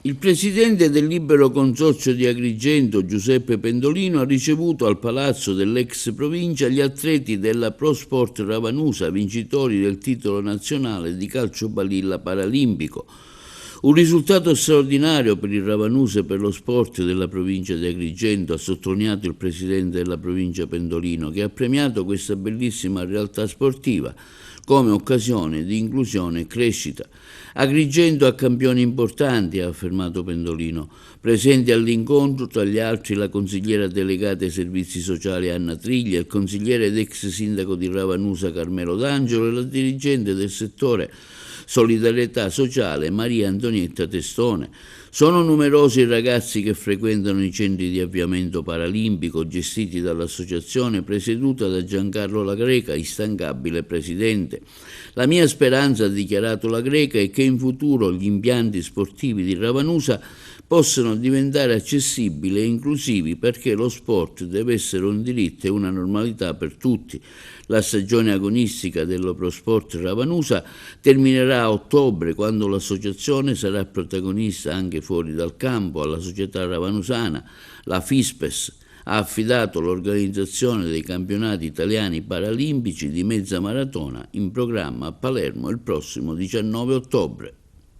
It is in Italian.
Il presidente del Libero Consorzio di Agrigento, Giuseppe Pendolino, ha ricevuto al palazzo dell'ex provincia gli atleti della Pro Sport Ravanusa, vincitori del titolo nazionale di calcio balilla paralimpico. Un risultato straordinario per il Ravanusa e per lo sport della provincia di Agrigento, ha sottolineato il presidente della provincia Pendolino, che ha premiato questa bellissima realtà sportiva come occasione di inclusione e crescita. Agrigento ha campioni importanti, ha affermato Pendolino. Presenti all'incontro, tra gli altri, la consigliera delegata ai servizi sociali Anna Triglia, il consigliere ed ex sindaco di Ravanusa Carmelo D'Angelo e la dirigente del settore Solidarietà Sociale Maria Antonietta Testone. Sono numerosi i ragazzi che frequentano i centri di avviamento paralimpico gestiti dall'associazione presieduta da Giancarlo La Greca, instancabile presidente. La mia speranza, ha dichiarato La Greca, è che in futuro gli impianti sportivi di Ravanusa possano diventare accessibili e inclusivi, perché lo sport deve essere un diritto e una normalità per tutti. La stagione agonistica dello Prosport Ravanusa terminerà a ottobre, quando l'associazione sarà protagonista anche fuori dal campo. Alla società ravanusana, la FISPES, ha affidato l'organizzazione dei campionati italiani paralimpici di mezza maratona, in programma a Palermo il prossimo 19 ottobre.